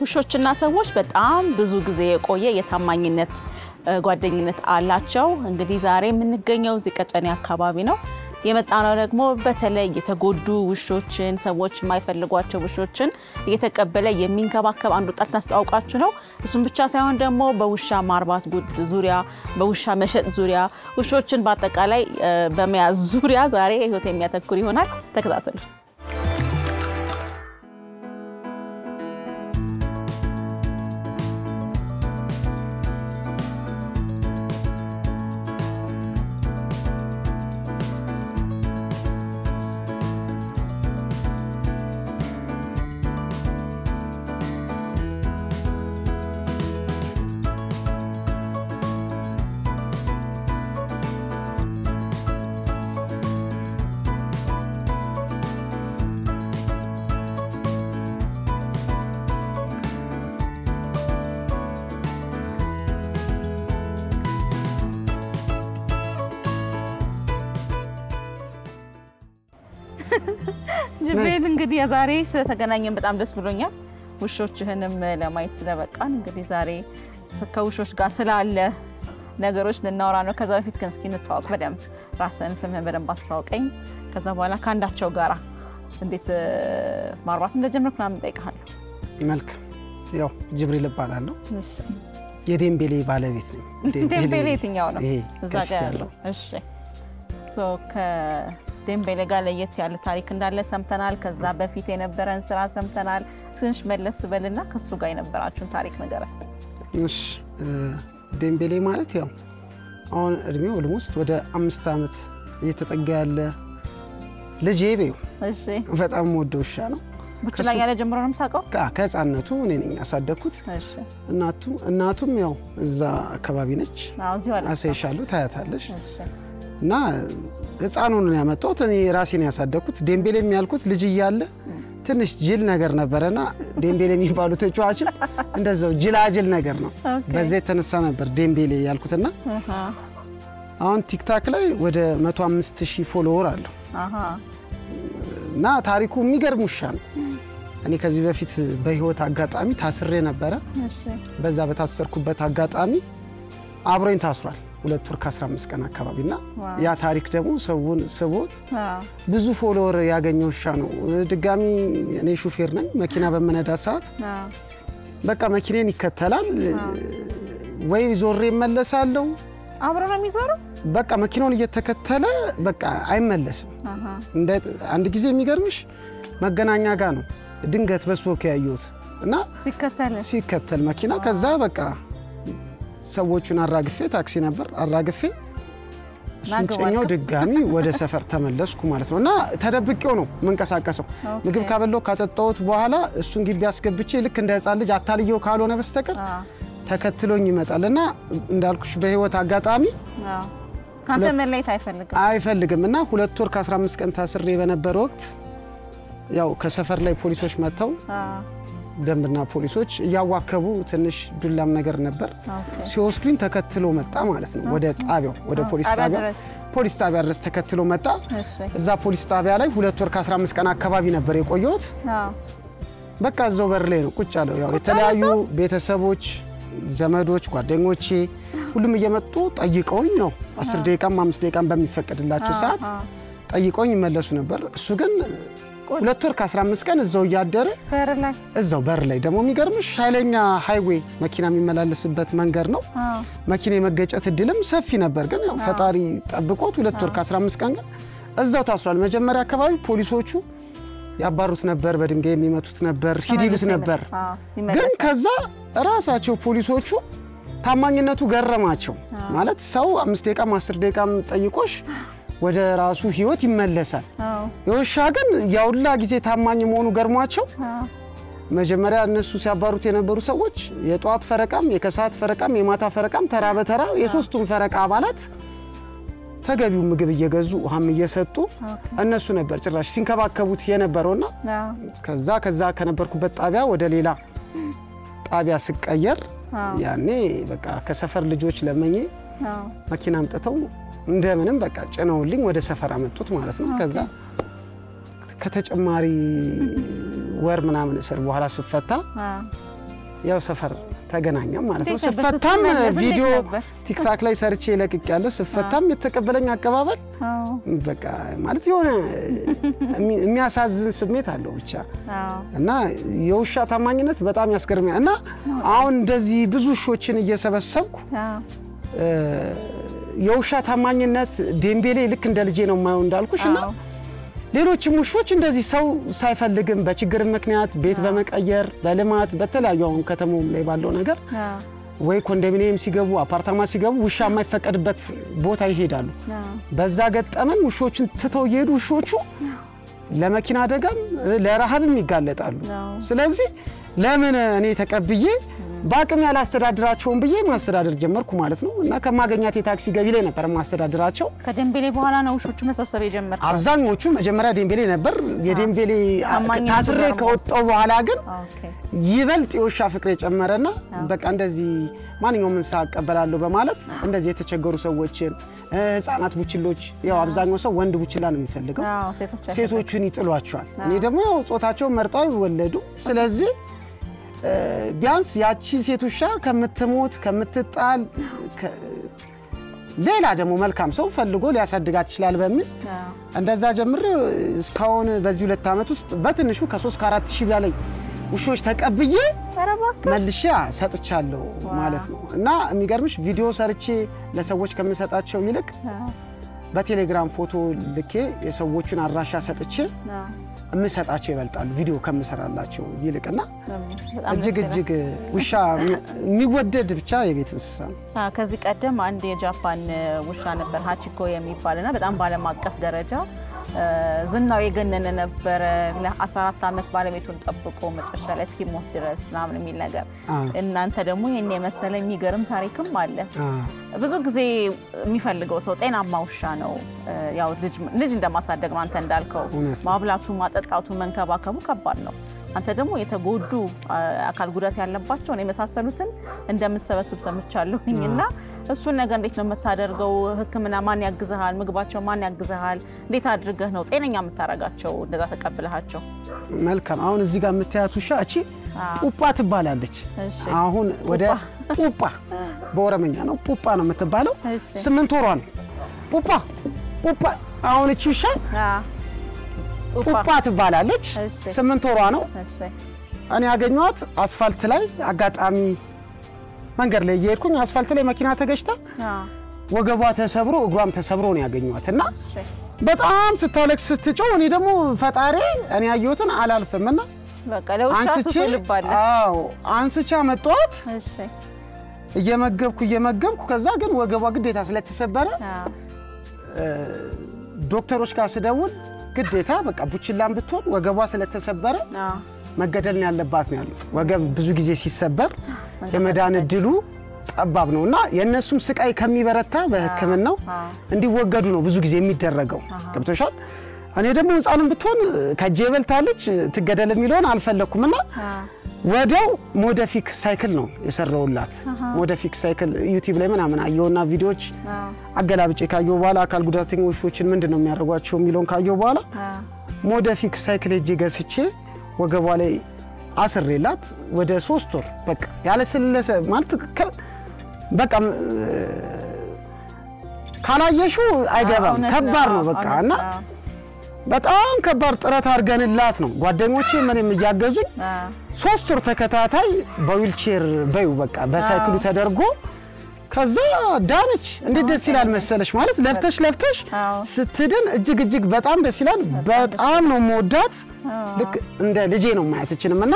ውሾችና ሰዎች በጣም ብዙ ጊዜ የቆየ የታማኝነት ጓደኝነት አላቸው እንግዲህ ዛሬ የምንገኘው እዚህ ቀጨኔ አካባቢ ነው የመጣነው ደግሞ በተለይ የተጎዱ ውሾችን ሰዎች የማይፈልጓቸው ውሾችን እየተቀበለ የሚንከባከብ አንድ ወጣት አስተዋውቃችሁ ነው እሱም ብቻ ሳይሆን ደግሞ በውሻ ማርባት ዙሪያ በውሻ መሸጥ ዙሪያ ውሾችን በአጠቃላይ በመያዝ ዙሪያ ዛሬ ህይወት የሚያተኩር ይሆናል ተከታተሉ ጅብሪል እንግዲህ ዛሬ ስለተገናኘን በጣም ደስ ብሎኛል ውሾችህንም ለማየት ስለበቃን እንግዲህ ዛሬ ከውሾች ጋር ስላለ ነገሮች ልናወራ ነው ከዛ በፊት ግን እስኪ እንተዋወቅ በደንብ ራስህን ስምህን በደንብ አስተዋውቀኝ ከዛ በኋላ ካንዳቸው ጋራ እንዴት ማርባት እንደጀመርክ ምናምን ጠይቀሃለሁ መልካም ያው ጅብሪል እባላለሁ እሺ የዴምቤሌ ባለቤት ነኝ ዴምቤሌ የትኛው ነው እዛ ጋር ያለው እሺ ዴምቤሌ ጋር ለየት ያለ ታሪክ እንዳለ ሰምተናል ከዛ በፊት የነበረን ስራ ሰምተናል ትንሽ መለስ በልና ከሱ ጋር የነበራችሁን ታሪክ ንገረን እሺ ዴምቤሌ ማለት ያው አሁን እድሜው ኦልሞስት ወደ 5 አመት እየተጠጋ ያለ ልጅ ይቤው እሺ በጣም ወዶሻ ነው ብቻ ያለ ጀምሮ ነው የምታውቀው ከህፃንነቱ እኔ ነኝ ያሳደኩት እሺ እናቱም ያው እዛ አካባቢ ነች አዎ እዚህ አለ አሰይሻለሁ ታያታለሽ እሺ እና ህፃኑን ነው ያመጣሁት እኔ ራሴን ያሳደኩት ዴምቤሌ የሚያልኩት ልጅ ይያለ ትንሽ ጅል ነገር ነበርና ዴምቤሌ የሚባሉት ተጫዋች እንደዛው ጅላጅል ነገር ነው በዚህ ተነሳ ነበር ዴምቤሌ ያልኩትና አሁን ቲክታክ ላይ ወደ 105000 ፎሎወር አለው እና ታሪኩ የሚገርም ውሻ ነው እኔ ከዚህ በፊት በህይወት አጋጣሚ ታስሬ ነበር እሺ በዛ በታሰርኩበት አጋጣሚ አብሮኝ ታስሯል 2 ወር ከ15 ቀን አካባቢና ያ ታሪክ ደግሞ ሰውን ስቦት ብዙ ፎሎወር ያገኘው ውሻ ነው ድጋሚ እኔ ሹፌር ነኝ መኪና በመነዳ ሰዓት በቃ መኪናን ይከተላል ወይ ዞሬ መለሳለሁ አብሮ ነው የሚዞረው በቃ መኪናውን እየተከተለ በቃ አይመለስም እንደ አንድ ጊዜ የሚገርምሽ መገናኛ ጋር ነው ድንገት በስቦክ ያዩት እና ሲከተል መኪና ከዛ በቃ ሰዎቹን አራግፌ ታክሲ ነበር አራግፌ ሱንጨኛው ድጋሚ ወደ ሰፈር ተመለስኩ ማለት ነውና ተደብቄው ነው መንቀሳቀሰው ምግብ ካበለው ካጠጣውት በኋላ እሱን ግቢ አስገብቼ ልክ እንደ ህፃን ልጅ አታልየው ካልሆነ በስተቀር ተከትሎኝ ይመጣልና እንዳልኩሽ በህይወት አጋጣሚ ካንተ መለየት አይፈልግምና 2 ወር ከ15 ቀን ታስሬ በነበር ወቅት ያው ከሰፈር ላይ ፖሊሶች መተው ደምብና ፖሊሶች ያዋከቡ ትንሽ ዱላም ነገር ነበር ሲወስዱኝ ተከትሎ መጣ ማለት ነው ወደ ጣቢያው ወደ ፖሊስ ጣቢያ ድረስ ተከትሎ መጣ እዛ ፖሊስ ጣቢያ ላይ 2 ወር ከ15 ቀን አካባቢ ነበር የቆየሁት በቃ እዛው በር ላይ ነው ቁጭ ያለው ያው የተለያዩ ቤተሰቦች ዘመዶች ጓደኞቼ ሁሉም እየመጡ ጠይቀውኝ ነው 10 ደቂቃም 5 ደቂቃም በሚፈቀድላቸው ሰዓት ጠይቀውኝ ይመለሱ ነበር እሱ ግን 2 ወር ከ15 ቀን እዛው ያደረ እዛው በር ላይ ደግሞ የሚገርምሽ ኃይለኛ ሃይዌይ መኪና የሚመላለስበት መንገድ ነው መኪና የመገጨት እድልም ሰፊ ነበር ግን ያው ፈጣሪ ጠብቆት 2 ወር ከ15 ቀን ግን እዛው ታስሯል መጀመሪያ አካባቢ ፖሊሶቹ ያባሩት ነበር በድንጋይ የሚመቱት ነበር ሂዲሉት ነበር ግን ከዛ ራሳቸው ፖሊሶቹ ታማኝነቱ ገረማቸው ማለት ሰው 5 ደቂቃ 10 ደቂቃም ጠይቆሽ ወደ ራሱ ህይወት ይመለሳል የውሻ ግን ያውላ ጊዜ ታማኝ መሆኑ ገርሟቸው መጀመሪያ እነሱ ሲያባሩት የነበሩ ሰዎች የጧት ፈረቃም የከሳት ፈረቃም የማታ ፈረቃም ተራ በተራ የሶስቱም ፈረቃ አባላት ተገቢው ምግብ እየገዙ ውሃም እየሰጡ እነሱ ነበር ጭራሽ ሲንከባከቡት የነበረውና ከዛ ከነበርኩበት ጣቢያ ወደ ሌላ ጣቢያ ስቀየር ያኔ በቃ ከሰፈር ልጆች ለመኘ መኪና አምጥተው እንደምንም በቃ ጨነውልኝ ወደ ሰፈር አመጡት ማለት ነው ከዛ ከተጨማሪ ወር ምናምን እስር በኋላ ስፈታ ያው ሰፈር ተገናኘን ማለት ነው ስፈታም ቪዲዮ ቲክታክ ላይ ሰርቼ ለቅቄያለሁ ስፈታም የተቀበለኝ አቀባበል በቃ ማለት የሆነ የሚያሳዝን ስሜት አለው ብቻ እና የውሻ ታማኝነት በጣም ያስገርማል እና አሁን እንደዚህ ብዙ ሾችን እየሰበሰብኩ የውሻ ታማኝነት ዴምቤሌ ልክ እንደ ልጄ ነው ማየው እንዳልኩሽና ሌሎችም ውሾች እንደዚህ ሰው ሳይፈልግም በችግር ምክንያት ቤት በመቀየር በልማት በተለያዩ አሁን ከተማው ላይ ባለው ነገር ወይ ኮንዶሚኒየም ሲገቡ አፓርታማ ሲገቡ ውሻ የማይፈቀድበት ቦታ ይሄዳሉ በዛ ገጠመን ውሾችን ትተው ይሄዱ ውሾቹ ለመኪና አደጋም ለረሃብም ይጋለጣሉ ስለዚህ ለምን እኔ ተቀብዬ ባቅም ያላስተዳድራቸውን ብዬ ማስተዳደር ጀመርኩ ማለት ነው እና ከማገኛት የታክሲ ገቢ ላይ ነበር ማስተዳድራቸው ከደምቤሌ በኋላ ነው ውሾቹ መሰብሰብ የጀመርከው አብዛኞቹ መጀመሪያ ደምቤሌ ነበር የደምቤሌ ታስሬ ከወጣው በኋላ ግን ይበልጥ የውሻ ፍቅር የጨመረና በቃ እንደዚህ ማንኛውም እንስሳ አቀበላለሁ በማለት እንደዚህ የተቸገሩ ሰዎችን ህፃናት ቡችሎች ያው አብዛኛው ሰው ወንድ ቡችላ ነው የሚፈልገው ሴቶቹን ይጥሏቸዋል እኔ ደግሞ ያው ጾታቸው መርጣው ይወለዱ ስለዚህ ቢያንስ ያቺ ሴት ውሻ ከምትሞት ከምትጣል ሌላ ደግሞ መልካም ሰው ፈልጎ ሊያሳድጋት ይችላል በሚል እንደዛ ጀምሬ እስካሁን በዚህ 2 አመት ውስጥ በትንሹ ከ3 ከ4 ሺህ በላይ ውሾች ተቀብዬ መልሼ ሰጥቻለሁ ማለት ነው እና የሚገርምሽ ቪዲዮ ሰርቼ ለሰዎች ከምሰጣቸው ይልቅ በቴሌግራም ፎቶ ልኬ የሰዎችን አድራሻ ሰጥቼ እምሰጣቸው ይበልጣሉ ቪዲዮ ከምሰራላቸው ይልቅና እጅግ ውሻ የሚወደድ ብቻ የቤት እንስሳ ነው ከዚህ ቀደም አንድ የጃፓን ውሻ ነበር ሃቺኮ የሚባልና በጣም ባለም አቀፍ ደረጃ ዝናው የገነነ ነበር ለ14 አመት ባለቤቱን ጠብቆ መጨረሻ ላይ እስኪሞት ድረስ ምናምን የሚል ነገር እናንተ ደግሞ የኔ መሰለ የሚገርም ታሪክም አለ ብዙ ጊዜ የሚፈልገው ሰው ጤናማ ውሻ ነው ያው ልጅ እንደማሳደግ ነው አንተ እንዳልከው ማብላቱ ማጠጣቱ መንከባከቡ ከባድ ነው አንተ ደግሞ የተጎዱ አካል ጉዳት ያለባቸው ነው የመሳሰሉትን እንደምትሰበስብ ሰምቻለሁኝና እሱን ነገር እንዴት ነው የምታደርገው ህክምና ማን ያግዛሃል ምግባቸው ማን ያግዛሃል እንዴት አድርገህ ነው ጤነኛ የምታረጋቸው እንደዛ ተቀበለሃቸው መልካም አሁን እዚህ ጋር የምታያት ውሻ እቺ ፑፓ ትባላለች አሁን ወደ ፑፓ በኦሮምኛ ነው ፑፓ ነው የምትባለው 8 ወሯ ነው ፑፓ አሁን እቺ ውሻ ፑፓ ትባላለች 8 ወሯ ነው እኔ ያገኘኋት አስፋልት ላይ አጋጣሚ መንገድ ላይ እየሄድኩኝ አስፋልት ላይ መኪና ተገጭታ ወገቧ ተሰብሮ እግሯም ተሰብሮ ነው ያገኘኋትና በጣም ስታለቅስ ስትጮህ እኔ ደግሞ ፈጣሪ እኔ ያየሁትን አላልፍምና በቃ ለውሻ ሱልባለ አዎ አንስቻ መጣት እሺ እየመገብኩ ከዛ ግን ወገቧ ግዴታ ስለተሰበረ ዶክተሮች ጋር ስደውል ግዴታ በቃ ቡችላም ብትሆን ወገቧ ስለተሰበረ መገደል ነው ያለባት ነው ያሉት ወገብ ብዙ ጊዜ ሲሰበር የመዳን እድሉ ጠባብ ነውና የነሱም ስቃይ ከሚበረታ በህክምናው እንዲወገዱ ነው ብዙ ጊዜ የሚደረገው ገብቶሻል እኔ ደግሞ ህፃንም ብትሆን ከጄበልታለች ትገደል የሚለውን አልፈለኩምና ወዲያው ሞዲፊክ ሳይክል ነው የሰራውላት ሞዲፊክ ሳይክል ዩቲዩብ ላይ ምናምን አየውና ቪዲዮዎች አገላብጬ ካየው በኋላ አካል ጉዳተኞችን ምንድነው የሚያደርጓቸው የሚለውን ካየው በኋላ ሞዲፊክ ሳይክል እጄ ገስቼ ወገቧ ላይ አስሬላት ወደ 3 ወር በቃ ያለ ስለሰ ማለት በቃ ካላየሹ አይገባም ከባድ ነው በቃና በጣም ከባድ ጥረት አርገንላት ነው ጓደኞቼ ምንም ያያገዙኝ 3 ወር ተከታታይ በዊልቸር በዩ በቃ በሳይክሉ ተደርጎ ከዛ ዳንች እንዴ ደስ ይላል መሰለሽ ማለት ለፍተሽ ስትድን እጅግ በጣም ደስ ይላል በጣም ነው ሞዳት ልክ እንደ ልጄ ነው ማያትችንምና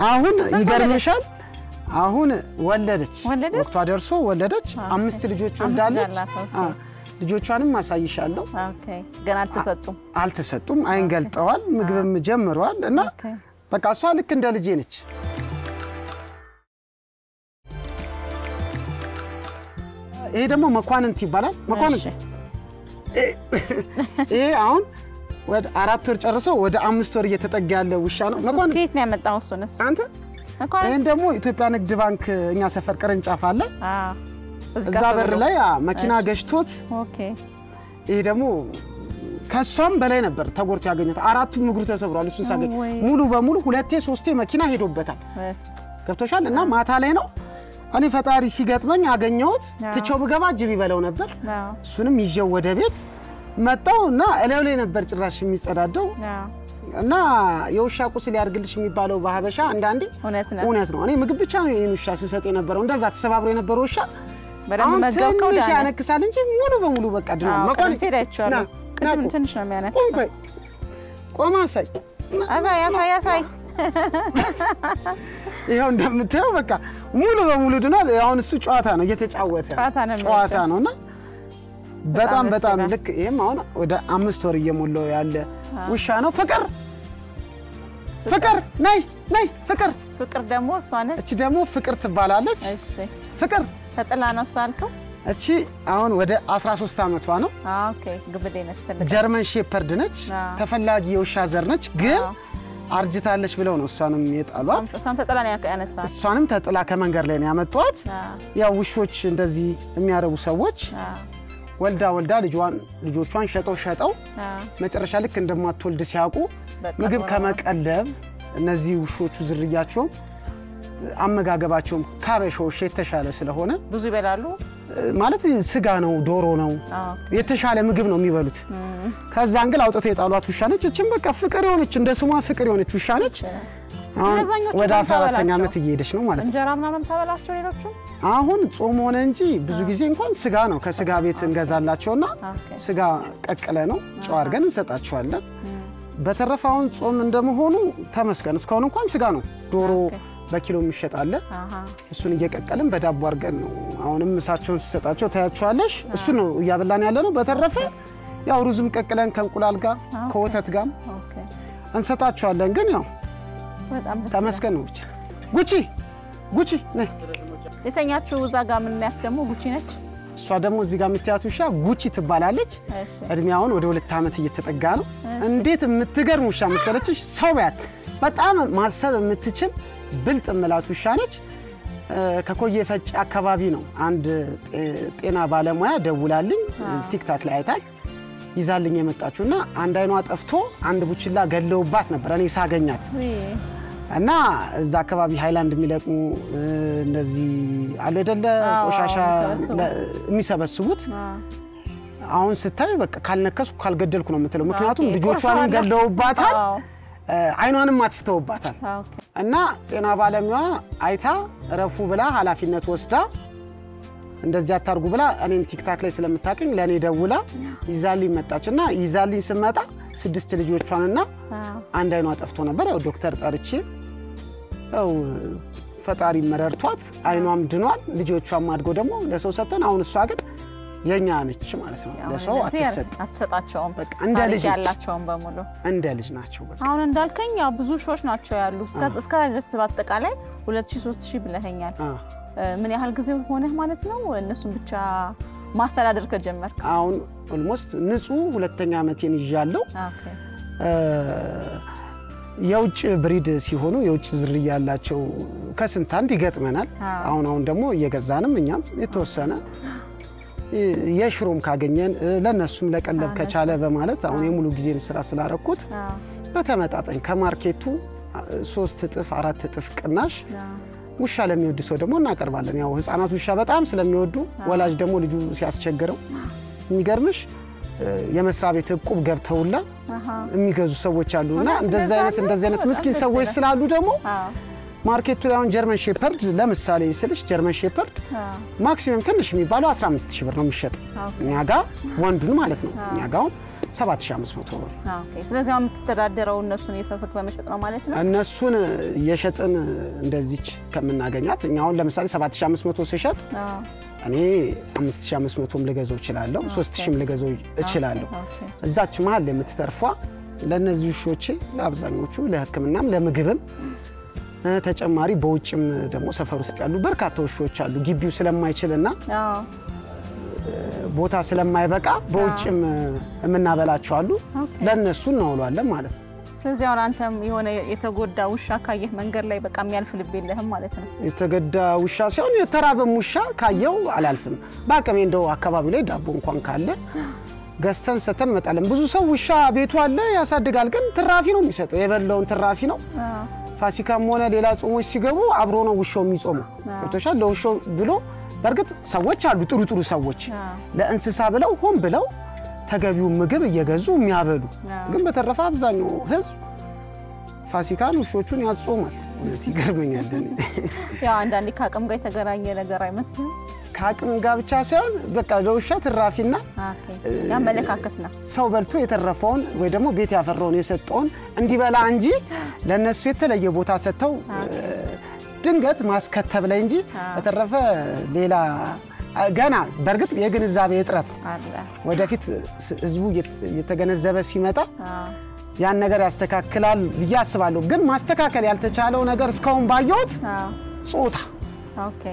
አሁን ይገርምሻል አሁን ወለደች ወቅቷ ደርሶ ወለደች 5 ልጆች ወልዳለች ልጆቿንም ማሳይሻለሁ ኦኬ ገና አልተሰጡም አይንገልጠዋል ምግብም ጀምሯል እና በቃ እሷ ልክ እንደ ልጄ ነች ይሄ ደግሞ መኳንንት ይባላል መኳንንት ይሄ አሁን ወደ 4 ወር ጨርሶ ወደ 5 ወር እየተጠጋ ያለ ውሻ ነው መኳንንት ከየት ነው ያመጣው እሱንስ አንተ ይሄን ደግሞ ኢትዮጵያ ንግድ ባንክ እኛ ሰፈር ቅርንጫፍ አለ እዛ በር ላይ መኪና ገሽቶት ኦኬ ይሄ ደግሞ ከሷም በላይ ነበር ተጎርቶ ያገኙት 4 ምግሩ ተሰብሯል እሱን ሳገኝ ሙሉ በሙሉ 2 3 መኪና ሄዶበታል ገብቶሻል እና ማታ ላይ ነው እኔ ፈጣሪ ሲገጥመኝ አገኘሁት ትቾው በገባ ጅብ ይበለው ነበር እሱንም ይዤው ወደ ቤት መጣውና እለው ላይ ነበር ጭራሽ የሚጸዳደው እና የውሻ ቁስል ያርግልሽ የሚባለው በሐበሻ አንዳንዴ እውነት ነው እኔ ምግብ ብቻ ነው ይሄን ውሻ ሲሰጥ የነበረው እንደዛ ተሰባብሮ የነበረው ውሻ በደም መጋቀው ዳነ ያነክሳል እንጂ ሙሉ በሙሉ በቃ ድነው መቆም ሲዳይቻለሁ ቅድም ትንሽ ነው የሚያነክሰው ቆማሳይ አሳይ ይሄው እንደምታየው በቃ ሙሉ በሙሉ ድኗል አሁን እሱ ጨዋታ ነው እየተጫወተ ጨዋታ ነውና በጣም ልክ ይሄም አሁን ወደ 5 ወር እየሞላው ያለ ውሻ ነው ፍቅር ነይ ፍቅር ደግሞ እሷ ነች እቺ ደግሞ ፍቅር ትባላለች እሺ ፍቅር ተጥላ ነው ሳልከው እቺ አሁን ወደ 13 አመቷ ነው ኦኬ ግብዴ ነች ተለቀ ጀርመን ሼፐርድ ነች ተፈላጊ የውሻ ዘር ነች ግን አርጅታለች ብለው ነው እሷንም የጣሏት እሷን ተጥላ ነው ያነሳ እሷንም ተጥላ ከመንገር ላይ ነው ያመጣዋት ያው ውሾች እንደዚህ የሚያረቡ ሰዎች ወልዳ ልጆቿን ሸጠው መጨረሻ ልክ እንደማትወልድ ሲያውቁ ምግብ ከመቀለብ እነዚህ ውሾቹ ዝርያቸው አመጋገባቸው ካበሾሽ የተሻለ ስለሆነ ብዙ ይበላሉ ማለት ስጋ ነው ዶሮ ነው የተሻለ ምግብ ነው የሚበሉት ከዛ አንግል አውጥተው የጣሏት ውሻ ነች እቺም በቃ ፍቅር የሆነች እንደ ስሟ ፍቅር የሆነች ውሻ ነች ወደ 14ኛ ዓመት እየሄደች ነው ማለት ነው እንጀራ ምናምን ተበላቸው ሌሎቹ አሁን ጾም ሆነ እንጂ ብዙ ጊዜ እንኳን ስጋ ነው ከስጋ ቤት እንገዛላቸውና ስጋ ቀቀለ ነው ጨው አድርገን እንሰጣቸዋለን በተረፈው ጾም እንደመሆኑ ተመስገን እስካሁን እንኳን ስጋ ነው ዶሮ በኪሎ የሚሸጣል እሱን እየቀቀልን በዳቦ አድርገን ነው አሁንም እሳቸውን ሲሰጣቸው ታያቸዋለሽ እሱ ነው እያበላን ያለ ነው በተረፈ ያው ሩዝም ቀቅለን ከእንቁላል ጋር ከወተት ጋር እንሰጣቸዋለን ግን ያው በጣም ተመስገን ነው ብቻ ጉቺ ነይ የተኛችው እዛ ጋር ምን ያት ደግሞ ጉቺ ነች እሷ ደግሞ እዚህ ጋር የምትያት ውሻ ጉቺ ትባላለች እድሜያውን ወደ 2 አመት እየተጠጋ ነው እንዴት የምትገርም ውሻ መሰለችሽ ሰው ያት በጣም ማሰብ የምትችል ብልጥ መላት ውሻ ነች ከኮዬ ፈጭ አካባቢ ነው አንድ ጤና ባለሙያ ደውላልኝ ቲክታክ ላይ አይታል ይዛልኝ የመጣችውና አንድ አይኗ ጠፍቶ አንድ ቡችላ ገለውባት ነበር እኔ ሳገኛት እና እዛ አካባቢ ሃይላንድ የሚለቁ እንደዚህ አለ አይደለ ቆሻሻ የሚሰበስቡት አሁን ስታይ በቃ ካልነከሱ ካልገደልኩ ነው የምትለው ምክንያቱም ልጆቿን ገለውባታል አይኗንም አጥፍተውባታል እና ጤና ባለሙያ አይታ ረፉ ብላ ኃላፊነት ወስዳ እንደዚህ አታርጉ ብላ እኔን ቲክታክ ላይ ስለምታቀኝ ለኔ ደውላ ይዛልኝ መጣችና ይዛልኝ ስመጣ 6 ልጆቿንና አንድ አይኗ ጠፍቶ ነበር ያው ዶክተር ጠርቼ ያው ፈጣሪ መረርቷት አይኗም ድኗል ልጆቿም አድጎ ደግሞ ለሰው ሰጠን አሁን እሷ ግን የኛ ነች ማለት ነው ለሰው አትሰጣቸውም በቃ እንደ ልጅ ያላቸውም በሙሉ እንደ ልጅ ናቸው በቃ አሁን እንዳልከኝ ያው ብዙ ሾሽ ናቸው ያሉ እስከ ድረስ በአጠቃላይ 2000-3000 ብለኸኛል ምን ያህል ጊዜ ሆነ ማለት ነው እነሱን ብቻ ማስተዳደር ከጀመርክ አሁን ኦልሞስት ንጹህ 2ኛ ዓመቴን ይያለው የውጭ ብሪድ ሲሆኑ የውጭ ዝርያ ያላቸው ከስንት አንድ ይገጥመናል አሁን ደግሞ እየገዛንም እኛም የተወሰነ የሽሮም ካገኘን ለነሱም ለቀለብ ከቻለ በማለት አሁን የሙሉ ጊዜም ስራ ስላረኩት በተመጣጣኝ ከማርኬቱ 3 እጥፍ 4 እጥፍ ቅናሽ ውሻ ለሚወድ ሰው ደግሞ እናቀርባለን ያው ህፃናት ውሻ በጣም ስለሚወዱ ወላጅ ደግሞ ልጁ ሲያስቸግረው የሚገርምሽ የመስራ ቤት ዕቁብ ገብተውላ የሚገዙ ሰዎች አሉና እንደዛ አይነት ምስኪን ሰዎች ስላሉ ደግሞ ማርኬቱ ላይ አሁን ጀርመን ሼፐርድ ለምሳሌ ስልሽ ጀርመን ሼፐርድ ማክሲመም ትንሽ የሚባለው 15000 ብር ነው የሚሸጥ እኛ ጋር ወንዱን ማለት ነው እኛ ጋር 7500 ብር ኦኬ ስለዚህ አሁን ተዳደረው እነሱን የሰብስክ በመሸጥ ነው ማለት ነው እነሱን የሸጥን እንደዚች ከመናገኛት እኛ አሁን ለምሳሌ 7500 ሲሸጥ እኔ 5500ም ልገዛው እችላለሁ 3000ም ልገዛው እችላለሁ እዛች መሃል የምትተርፏ ለነዚህ ውሾቼ ለአብዛኞቹ ለህክምናም ለምግብም ተጨማሪ በውጭም ደግሞ ሰፈር ውስጥ ያሉ በርካታ ውሾች አሉ ግቢው ስለማይችልና ቦታ ስለማይበቃ በውጭም እናበላቸው አሉ ለነሱ እናውላለን ማለት ነው ስለዚህ አሁን አንተም የሆነ የተጎዳ ውሻ ካየህ መንገር ላይ በቃ የሚያልፍ ልብ የለህም ማለት ነው የተጎዳ ውሻ ሲሆን የተራበም ውሻ ካየው አላልፍም ባቀሜ እንደው አካባቢው ላይ ዳቦ እንኳን ካለ ገስተን ሰተን መጣለን ብዙ ሰው ውሻ ቤቱ አለ ያሳድጋል ግን ትራፊ ነው የሚሰጠው የበለውን ትራፊ ነው ፋሲካም ሆነ ሌላ ጾሞች ሲገቡ አብሮ ነው ውሻው የሚጾመው ቁጥሻል ለውሻው ብሎ በርግጥ ሰዎች አሉ ጥሩ ሰዎች ለእንስሳ ብለው ሆን ብለው ተገቢው ምግብ እየገዙ የሚያበሉ ግን በተረፈ አብዛኛው ህዝብ ፋሲካን ውሾቹን ያጾማል ይገርመኛል ያው አንዳንዴ ካቅም ጋር የተገናኘ ነገር አይመስልም ካቅም ጋር ብቻ ሳይሆን በቃ ለውሻ ትራፊና ያመለካከትና ሰው በልቶ የተረፈውን ወይ ደግሞ ቤት ያፈራውን የሰጠውን እንዲበላ እንጂ ለነሱ የተለየ ቦታ ሰጥተው ድንገት ማስከተብ ላይ እንጂ በተረፈ ሌላ ገና በርግጥ የግንዛቤ እጥረት ወደፊት ህዝቡ የተገነዘበ ሲመጣ ያን ነገር ያስተካክላል ይያስባሉ ግን ማስተካከል ያልተቻለው ነገር እስካሁን ባየሁት ጾታ ኦኬ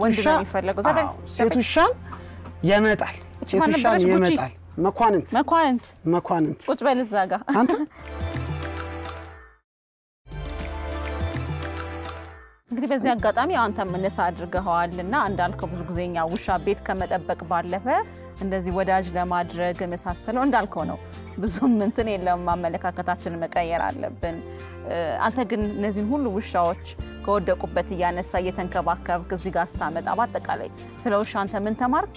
ወንድ ነው የሚፈልገው ሴቱሻን ይመጣል መኳንንት ቁጭ በል እዛ ጋር አንተ እንግዲህ በዚህ አጋጣሚ አንተ ምንስ አድርገዋልና እንዳልከው ብዙ ጊዜኛ ውሻ ቤት ከመጠበቅ ባለፈ እንደዚህ ወዳጅ ለማድረግ መሳሰለው እንዳልከው ነው ብዙም እንትን የለም ማመለካከታችንን መቀየር አለብን አንተ ግን እነዚህን ሁሉ ውሻዎች ከወደቁበት ያነሳ የተንከባከብክ እዚህ ጋር ስታመጣ በአጠቃላይ ስለ ውሻ አንተ ምን ተማርክ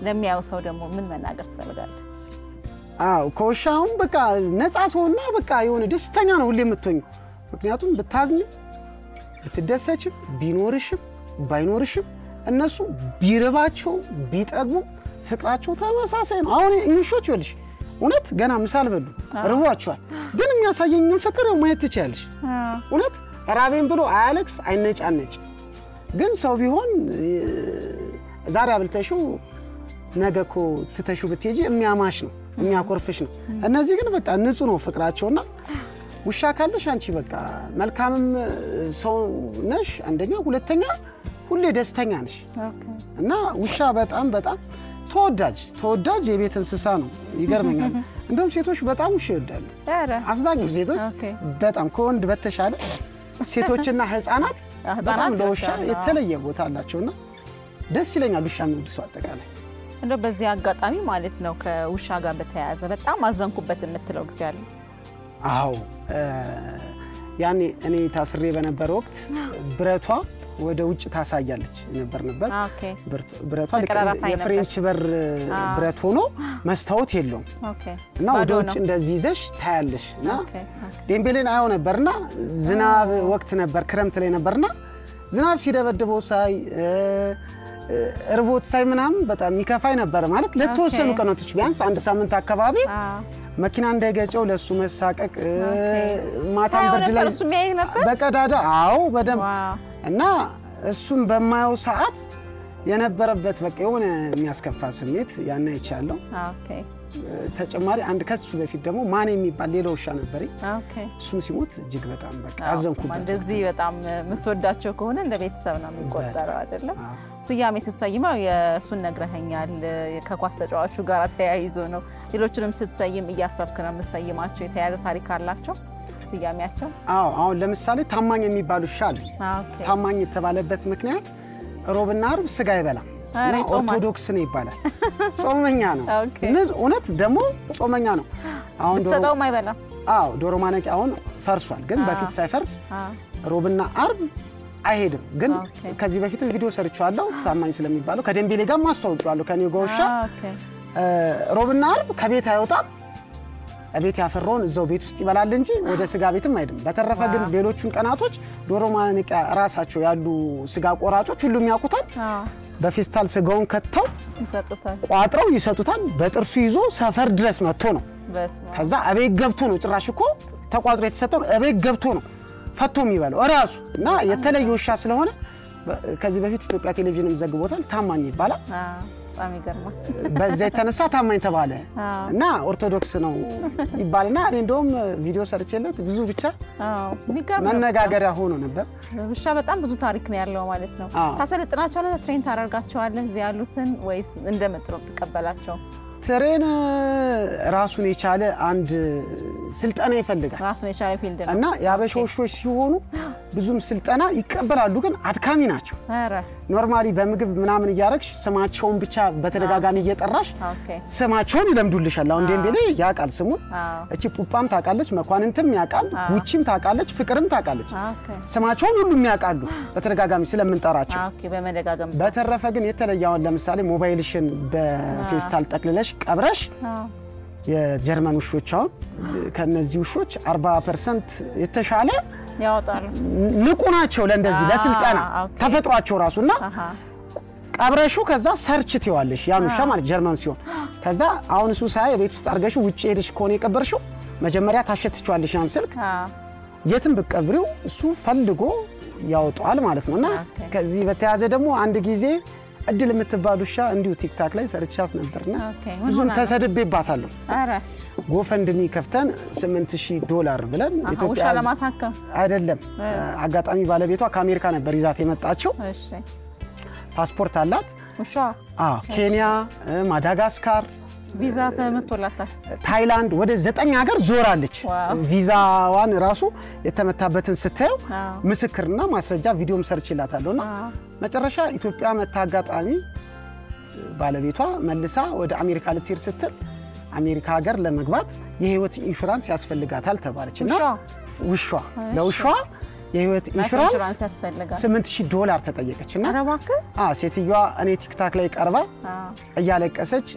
ለሚያው ሰው ደግሞ ምን መናገር ትፈልጋለህ አው ከውሻው በቃ ነፃ ሰውና በቃ የሆነ ደስተኛ ነው ሁሌ የምትሆኝ ምክንያቱም ብታዝኝ ብትደሰችም ቢኖርሽም ባይኖርሽም እነሱ ቢርባቸው ቢጠግቡ ፍቅራቸው ተመሳሳይ ነው አሁን እንሾች ይልሽ እውነት ገና ምሳል በሉ ርቧቸዋል ግን የሚያሳየኝን ፍቅር ማየት ትችያለሽ እውነት ራቤን ብሎ አያለክስ አይነጫነጭ ግን ሰው ቢሆን ዛሬ አብልተሽው ነገኮ ትተሽው ብትሄጂ የሚያማሽ ነው የሚያኮርፍሽ ነው እነዚህ ግን በቃ ንጹህ ነው ፍቅራቸውና ውሻ ካለሽ አንቺ በቃ መልካምም ሰው ነሽ አንደኛ ሁለተኛ ሁሌ ደስተኛ ነሽ እና ውሻ በጣም ተወዳጅ የቤት እንስሳ ነው ይገርመኛል እንደውም ሴቶች በጣም ውሻ ይወዳሉ አብዛኛው ሴቶች በጣም ከወንድ በተሻለ ሴቶችና ህፃናት በጣም ለውሻ የተለየ ቦታ አላቸውና ደስ ይለኛል ውሻ የሚወድሱ አጠቃላይ እንደው በዚህ አጋጣሚ ማለት ነው ከውሻ ጋር በተያያዘ በጣም አዘንኩበት የምትለው ጊዜ አለ አዎ ያኔ እኔ ታስሬ በነበረ ወቅት ብረቷ ወደ ውጭ ታሳያለች ነበር ብረቷ የፍሬንች በር ብረት ሆኖ መስታወት የለውም እና ወደ ውጭ እንደዚህ ይዘሽ ታያለሽ እና ዴምቤሌን አየው ነበርና ዝናብ ወቅት ነበር ክረምት ላይ ነበርና ዝናብ ሲደበድበው ሳይ እርቦት ሳይ ምናምን በጣም ይከፋይ ነበር ማለት ለተወሰኑ ቀናቶች ቢያንስ አንድ ሳምንት አካባቢ መኪና እንዳይገጨው ለሱ መሳቀቅ ማታም ብርድ ላይ በቀዳዳ አዎ በደም እና እሱን በማየው ሰዓት የነበረበት በቃ የሆነ የሚያስከፋ ስሜት ያና ይቻለው ተጨማሪ አንድ ከሱ በፊት ደግሞ ማን የሚባል ሌላ ውሻ ነበርኝ እሱም ሲሞት እጅግ በጣም በቃ አዘንኩበት እንደዚህ በጣም ምትወዳቸው ከሆነ እንደ ቤተሰብ ነው የሚቆጠረው አይደለም ስያሜ ስትሰይማው የሱን ነግረኸኛል ከኳስ ተጫዋቹ ጋር ተያይዞ ነው ሌሎችንም ስትሰይም እያሰብክ ነው የምትሰይማቸው የተያዘ ታሪክ አላቸው ስያሜያቸው አሁን ለምሳሌ ታማኝ የሚባሉ ውሻ አለ ታማኝ የተባለበት ምክንያት ሮብና አርብ ስጋ ይበላል ኦርቶዶክስ ነው ይባላል ጾመኛ ነው እውነት ደግሞ ጾመኛ ነው አሁን ዶሮ ማይበላ ዶሮ ማነቂ አሁን ፈርሷል ግን በፊት ሳይፈርስ ሮብና አርብ አይሄድም ግን ከዚህ በፊት ቪዲዮ ሰርቻለሁ ታማኝ ስለሚባለው ከደምቤሌ ጋር ማስተዋወቂያለሁ ከኔ ጎሻ ሮብና አርብ ከቤት አይወጣም አቤት ያፈራውን እዛው ቤት ውስጥ ይበላል እንጂ ወደ ስጋ ቤትም አይደለም በተረፈ ግን ሌሎቹን ቀናቶች ዶሮ ማነቂ ራሳቸው ያሉ ስጋ ቆራጮች ሁሉም ያውቁታል በፌስታል ስጋውን ከተው ይሰጡታል ቋጥረው ይሰጡታል በጥርሱ ይዞ ሰፈር ድረስ መጥቶ ነው ከዛ አቤት ገብቶ ነው ጭራሽ እኮ ተቋጥሮ የተሰጠው አቤት ገብቶ ነው ፈቶ የሚበላው ራሱ እና የተለየ ውሻ ስለሆነ ከዚህ በፊት ኢትዮጵያ ቴሌቪዥንም ዘግቦታል ታማኝ ይባላል በጣም ይገርማል በዛ የተነሳ ታማኝ ተባለ እና ኦርቶዶክስ ነው ይባልና እኔ እንደውም ቪዲዮ ሰርቼለት ብዙ ብቻ መነጋገሪያ ሆኖ ነበር ውሻ በጣም ብዙ ታሪክ ነው ያለው ማለት ነው ታሰለጥናቸዋለህ ትሬን ታደርጋቸዋለህ እዚህ ያሉትን ወይስ እንደመጥሮ ተቀበላቸው ትሬን ራሱን የቻለ አንድ ስልጠና ይፈልጋል ራሱን የቻለ ፊልድ እና ያበሾሾች ሲሆኑ ብዙም ስልጠና ይቀበላሉ ግን አድካሚ ናቸው ኖርማሊ በምግብ ምናምን ያረክሽ ስማቸውን ብቻ በተደጋጋሚ እየጠራሽ ስማቸውን ይለምዱልሻል አሁን ዴምቤሌ ያቃል ስሙን እቺ ፑፓም ታቃለች መኳንንትም ያቃል ጉቺም ታቃለች ፍቅርም ታቃለች ስማቸውን ሁሉም ያቃሉ በተደጋጋሚ ስለምንጠራቸው በመደጋጋም በተረፈ ግን የተለያውን ለምሳሌ ሞባይልሽን በፌስታል ጠቅልለሽ ቀብረሽ የጀርመን ውሾቻው ከነዚህ ውሾች 40% የተሻለ ያወጣሉ ንቁ ናቸው ለእንደዚህ ለስልጣና ተፈጥሯቸው ራሱና ቀብረሹ ከዛ ሰርች ትይዋለሽ ያን ውሻ ማለት ጀርመን ሲሆን ከዛ አሁን እሱ ሳይ ቤት ውስጥ አርገሽ ውጪ ሄደሽ ኮኔ ቀበርሽው መጀመሪያ ታሸትቻለሽ ያን ስልክ የትም በቀብሪው እሱ ፈልጎ ያወጣል ማለት ነውና ከዚህ በተያዘ ደግሞ አንድ ጊዜ እድል የምትባሉሻ እንዲሁ ቲክታክ ላይ ሰርቻት ነበርና ብዙም ተሰድቤባታለሁ አረ ጎፈንድሚ ከፍተን $8000 ብለን ኢትዮጵያ ለማሳከም አይደለም አጋጣሚ ባለቤቷ ከአሜሪካ ነበር ይዛት የመጣችው እሺ ፓስፖርት አላት እሺ ኬንያ ማዳጋስካር ቪዛ ተመቶላታል ታይላንድ ወደ 9 ሀገር ዞራለች ቪዛዋን ራሱ የተመታበትን ስታየው ምስክርና ማስረጃ ቪዲዮም ሰርችላታለውና መጨረሻ ኢትዮጵያ መታጋጣሚ ባለቤቷ መልሳ ወደ አሜሪካ ልትሄድ ስትል አሜሪካ ሀገር ለመግባት የህይወት ኢንሹራንስ ያስፈልጋታል ተባለችና ውሻ ለውሻ የህይወት ኢንሹራንስ ያስፈልጋል $8000 ተጠየቀችና አረባከ ሴትየዋ እኔ ቲክታክ ላይ ቀርባ እያለቀሰች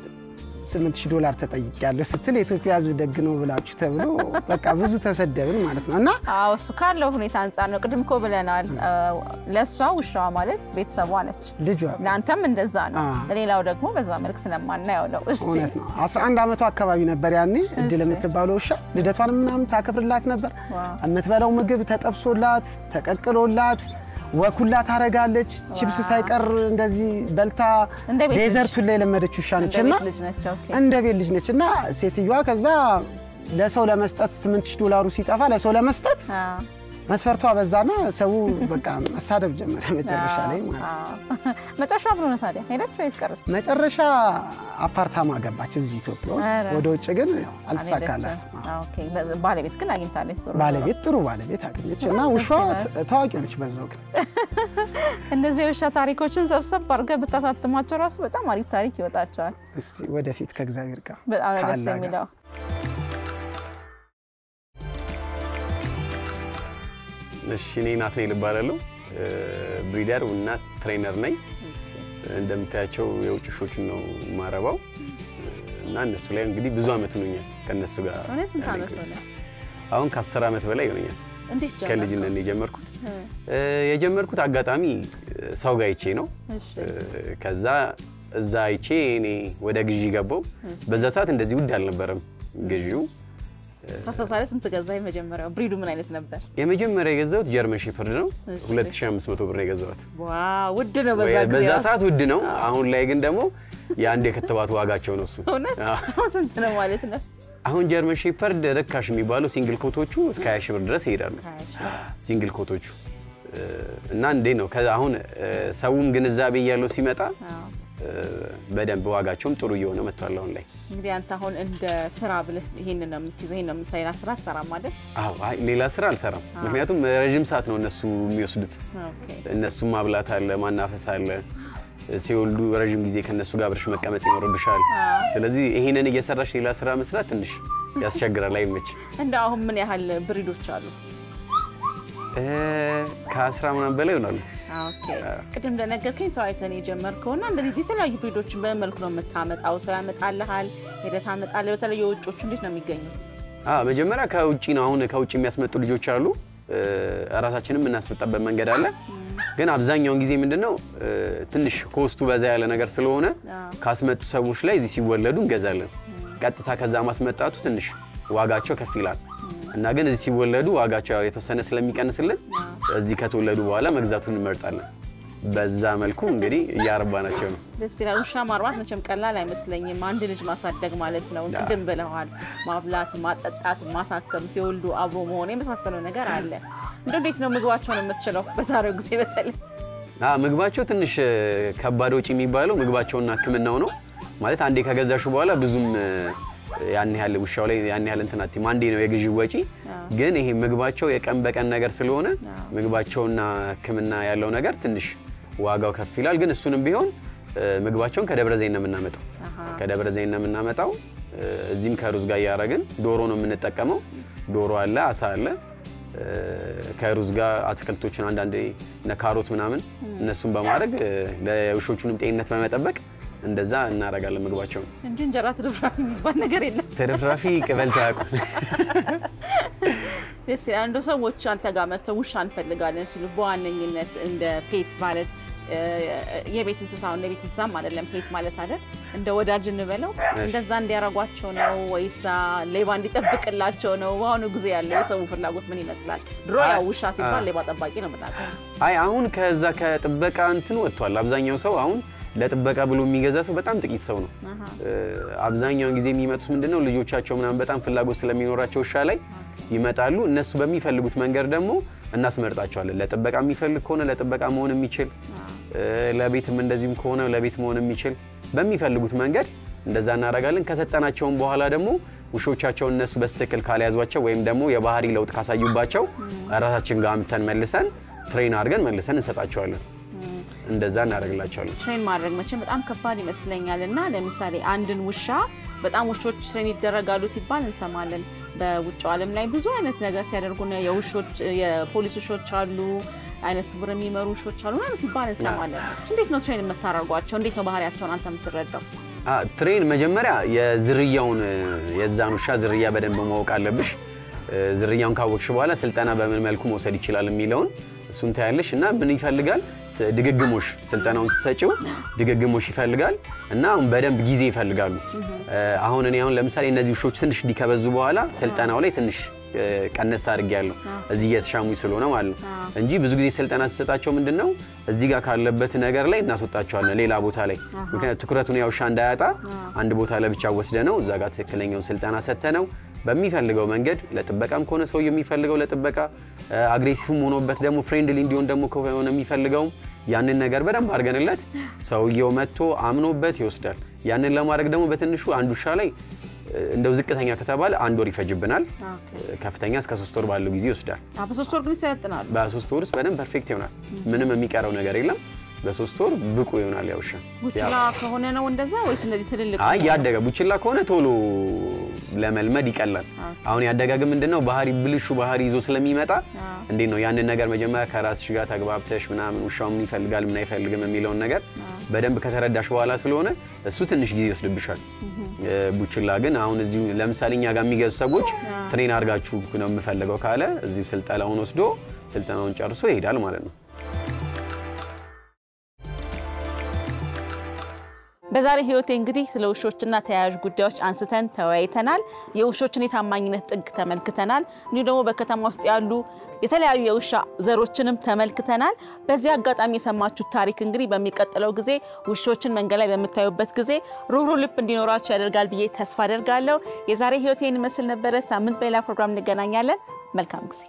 $8000 ተጠይቂያለሁ ስትል ኢትዮጵያ ህዝብ ደግ ነው ብላችሁ ተብሎ በቃ ብዙ ተሰደብን ማለት ነውና እሱ ካለው ሁኔታ አንፃር ነው ቅድም እኮ ብለናል ለሷ ውሻዋ ማለት ቤተሰቧ ነች ልጇ እናንተም እንደዛ ነው ለሌላው ደግሞ በዛ መልክ ስለማናየው ነው እሺ እውነት ነው 11 አመቷ አካባቢ ነበር ያኔ እድል የምትባለው ውሻ ልደቷን ምናምን ታከብርላት ነበር የምትበላው ምግብ ተጠብሶላት ተቀቅሎላት ወኩላ ታረጋለች ቺፕስ ሳይቀር እንደዚህ በልታ ዴዘርቱ ላይ ለመደች ውሻ ነችና እንደ ቤት ልጅ ነችና ሴትየዋ ከዛ ለሰው ለመስጠት $8000 ሲጠፋ ለሰው ለመስጠት መስፈርቷ በዛና ሰው በቃ መሳደብ ጀመረ መጨረሻ ላይ ማለት መጨረሻ ብሎና ታዲያ ሄደች ወይስ ቀረች መጨረሻ አፓርታማ ገባች እዚህ ኢትዮጵያ ውስጥ ወደ ውጭ ግን አልተሳካላት ኦኬ ባለቤት ግን አግኝታለች ባለቤት ጥሩ ባለቤት አግኝቼና ውሻዋ ታዋቂ ነች በዛው ግን እነዚህ ውሻ ታሪኮችን ሰብሰብ አድርገህ ብታሳትማቸው ራሱ በጣም አሪፍ ታሪክ ይወጣቸዋል እስቲ ወደፊት ከእግዚአብሔር ጋር በጣም ደስ የሚለው እሺ እኔ ናትናኤል እባላለሁ ብሪደር እና ትሬነር ነኝ እንደምታያቸው የውጭ ሾችን ነው ማረባው እና እነሱ ላይ እንግዲህ ብዙ አመት ሆነኛል ከነሱ ጋር እኔ ስንት አመት ሆነ አሁን ከ10 አመት በላይ ሆነኛል እንዴት ጀመርኩ ከልጅነት የጀመርኩት አጋጣሚ ሰው ጋር አይቼ ነው ከዛ እዛ አይቼ እኔ ወደ ግዢ ገባው በዛ ሰዓት እንደዚህ ውድ አልነበረም ግዢው ታሳሳለ ስንት ገዛይ መጀመሪያው ብሪዱ ምን አይነት ነበር የመጀመሪያ የገዛሁት ጀርመን ሼፐርድ ነው 2500 ብር የገዛሁት ዋው ውድ ነው በዛ ሰዓት ውድ ነው አሁን ላይ ግን ደግሞ የአንድ የከተባት ዋጋቸው ነው እሱ ስንት ነው ማለት ነው አሁን ጀርመን ሼፐርድ ረካሽ የሚባለው ሲንግል ኮቶቹ እስከ 20000 ብር ድረስ ይሄዳሉ ሲንግል ኮቶቹ እና እንዴ ነው አሁን ሰውም ግንዛቤ ያለው ሲመጣ በደንብ ዋጋቸውም ጥሩ እየሆነ መጥቷል አሁን ላይ እንግዲህ አንተ አሁን እንደ ስራ ብለህ ይሄንን ነው የምትይዘው ይሄንን ነው የምሰራ ስራ ሰራም አይደል አዎ አይ ሌላ ስራ አልሰራም ምክንያቱም ረጅም ሰዓት ነው እነሱ የሚወስዱት እነሱ ማብላት አለ ማናፈስ አለ ሲወልዱ ረጅም ጊዜ ከነሱ ጋር አብረሽ መቀመጥ ይኖርብሻል ስለዚህ ይሄንን እየሰራሽ ሌላ ስራ መስራት ትንሽ ያስቸግራል አይመች እንደው አሁን ምን ያህል ብሪዶች አሉ ከ10 ምናምን በላይ ይሆናሉ ኦኬ ቅድም እንደነገርከኝ ሰው አይተን የጀመርከውና እንደዚህ የተለያዩ ብሪዶችን በመልኩ ነው የምታመጣው ሰው ያመጣልሃል ሄደህ ታመጣለህ በተለይ የውጮቹ እንዴት ነው የሚገኙት መጀመሪያ ከውጪ ነው አሁን ከውጪ የሚያስመጡ ልጆች አሉ ራሳችንን እናስመጣበት መንገድ አለ ግን አብዛኛውን ጊዜ ምንድነው ትንሽ ኮስቱ በዛ ያለ ነገር ስለሆነ ካስመጡ ሰዎች ላይ እዚህ ሲወለዱ እንገዛለን ቀጥታ ከዛ ማስመጣቱ ትንሽ ዋጋቸው ከፍ ይላል እና ግን እዚህ ሲወለዱ ዋጋቸው የተወሰነ ስለሚቀንስልን እዚህ ከተወለዱ በኋላ መግዛቱን እንመርጣለን በዛ መልኩ እንግዲህ ያርባናቸው ነው ደስ ይላል ውሻ ማርባት መቼም ቀላል አይመስለኝም አንድ ልጅ ማሳደግ ማለት ነው ቅድም ብለዋል ማብላት ማጠጣት ማሳከም ሲወልዱ አብሮ መሆን የመሳሰለው ነገር አለ እንዴት ነው ምግባቸውን የምትችለው በዛሬው ጊዜ በተለይ ምግባቸው ትንሽ ከባድ ወጪ የሚባለው ምግባቸውና ህክምናው ነው ማለት አንዴ ከገዛሹ በኋላ ብዙም ያን ያህል ውሻው ላይ ያን ያህል እንትናቲ ማንዴ ነው የግዢ ወጪ ግን ይሄ ምግባቸው የቀን በቀን ነገር ስለሆነ ምግባቸውና ህክምና ያለው ነገር ትንሽ ዋጋው ከፍ ይላል ግን እሱንም ቢሆን ምግባቸውን ከደብረ ዘይት ነው የምናመጣው ከደብረ ዘይት ነው የምናመጣው እዚህም ከሩዝ ጋር ያረጋግን ዶሮ ነው የምንጠቀመው ዶሮ አለ አሳ አለ ከሩዝ ጋር አትክልቶችን አንዳንዴ ካሮት ምናምን እነሱን በማድረግ ለውሾቹንም ጤንነት በመጠበቅ እንደዛ እናረጋለን ምግባቸው እንጂ እንጀራ ትርፍራፊ የሚባል ነገር የለም ትርፍራፊ ቅበል ታውቁ ደስ አንዱ ሰዎች አንተ ጋር መተው ውሻ እንፈልጋለን ሲሉ በዋነኝነት እንደ ፔት ማለት የቤት እንስሳው እንደ ቤት እንስሳም አይደለም ፔት ማለት አይደል እንደ ወዳጅ እንበለው እንደዛ እንዲያረጓቸው ነው ወይስ ሌባ እንዲጠብቅላቸው ነው አሁን ጊዜ ያለው የሰው ፍላጎት ምን ይመስላል ድሮ ያው ውሻ ሲባል ሌባ ጠባቂ ነው ማለት አይ አሁን ከዛ ከጥበቃ እንትን ወጥቷል አብዛኛው ሰው አሁን ለጥበቃ ብሎ የሚገዛ ሰው በጣም ጥቂት ሰው ነው አብዛኛው ጊዜ የሚመጡት ምንድነው ልጆቻቸው ምናምን በጣም ፍላጎት ስለሚኖራቸው ውሻ ላይ ይመጣሉ እነሱ በሚፈልጉት መንገድ ደግሞ እናስመርጣቸዋለን ለጥበቃ የሚፈልግ ከሆነ ለጥበቃ መሆን የሚችል ለቤትም እንደዚህም ከሆነ ለቤት መሆን የሚችል በሚፈልጉት መንገድ እንደዛ እናረጋለን ከሰጠናቸው በኋላ ደግሞ ውሾቻቸው እነሱ በስተክል ካልያዟቸው ወይም ደግሞ የባህሪ ለውጥ ካሳዩባቸው ራሳችን ጋር አምተን መልሰን ትሬን አድርገን መልሰን እንሰጣቸዋለን እንደዛ እናደርግላቸዋለን ትሬን ማድረግ መቼም በጣም ከባድ ይመስለኛልና ለምሳሌ አንድን ውሻ በጣም ውሾች ትሬን ይደረጋሉ ሲባል እንሰማለን በውጭው ዓለም ላይ ብዙ አይነት ነገር ሲያደርጉ ነው የውሾች የፖሊስ ውሾች አሉ አይነ ስውር የሚመሩ ውሾች አሉ ማለት ሲባል እንሰማለን እንዴት ነው ትሬን የምታደርጓቸው እንዴት ነው ባህሪያቸውን አንተ የምትረዳው ትሬን መጀመሪያ የዝርያውን የዛን ውሻ ዝርያ በደንብ ማወቅ አለብሽ ዝርያውን ካወቅሽ በኋላ ስልጠና በምን መልኩ መውሰድ ይችላል የሚለውን እሱን ታያለሽ እና ምን ይፈልጋል ድግግሞሽ ስልጠናውን ሲሰጪው ድግግሞሽ ይፈልጋል እና አሁን በደንብ ጊዜ ይፈልጋሉ አሁን እኔ አሁን ለምሳሌ እነዚህ ውሾች ትንሽ ዲከበዙ በኋላ ስልጠናው ላይ ትንሽ ቀነስ አድርጌያለሁ እዚህ እየተሻሙኝ ስለሆነ ማለት ነው እንጂ ብዙ ጊዜ ስልጠና ሲሰጣቸው ምንድነው እዚህ ጋር ካለበት ነገር ላይ እናስወጣቸዋለን ሌላ ቦታ ላይ ምክንያቱም ትኩረቱን ያው ውሻ እንዳያጣ አንድ ቦታ ላይ ብቻ ወስደነው እዛ ጋር ትክክለኛው ስልጠና ሰተነው በሚፈልገው መንገድ ለጥበቃም ከሆነ ሰው የሚፈልገው ለጥበቃ አግሬሲቭም ሆኖበት ደግሞ ፍሬንድሊ እንዲሆን ደግሞ ከሆነ የሚፈልገው ያንን ነገር በደንብ አርገንለት ሰውየው መጥቶ አምኖበት ይወስዳል ያንን ለማድረግ ደግሞ በትንሹ አንድ ውሻ ላይ እንደው ዝቅተኛ ከተባለ አንድ ወር ይፈጅብናል ከፍተኛ እስከ 3 ወር ባለው ጊዜ ይወስዳል በ3 ወር ግን ይሰጥናል በ3 ወርስ በደንብ ፐርፌክት ይሆናል ምንም የሚቀረው ነገር የለም በ3 ወር ብቁ ይሆናል ያውሻ ቡችላ ከሆነ ነው እንደዛ ወይስ እንደዚህ ትልልቅ አይ ያደገ ቡችላ ከሆነ ቶሎ ለመልመድ ይቀላል አሁን ያደጋግም ምንድነው ባህሪ ብልሹ ባህሪ ይዞ ስለሚመጣ እንዴት ነው ያንን ነገር መጀመሪያ ከራስሽ ጋር ተግባብተሽ ምናምን ውሻው ምን ይፈልጋል ምን አይፈልግም የሚለውን ነገር በደንብ ከተረዳሽ በኋላ ስለሆነ እሱ ትንሽ ጊዜ ይወስድብሻል ቡችላ ግን አሁን እዚሁ ለምሳሌኛ ጋር የሚገዙ ሰዎች ትሬን አድርጋችሁ ነው የምፈልገው ካለ እዚሁ ስልጠናውን ወስዶ ስልጠናውን ጨርሶ ይሄዳል ማለት ነው በዛሬ ህይወቴ እንግዲህ ስለ ውሾችና ተያያዥ ጉዳዮች አንስተን ተወያይተናል የውሾችን የታማኝነት ጥግ ተመልክተናል እንዲሁ ደግሞ በከተማ ውስጥ ያሉ የተለያዩ የውሻ ዘሮችንም ተመልክተናል በዚህ አጋጣሚ የሰማችሁት ታሪክ እንግዲህ በሚቀጥለው ጊዜ ውሾችን መንገድ ላይ በመታዩበት ጊዜ ሩሩ ልብ እንዲኖራችሁ ያደርጋል ብዬ ተስፋ አደርጋለሁ የዛሬ ህይወቴን መስል ነበር ሳምንት በሌላ ፕሮግራም እንገናኛለን መልካም ጊዜ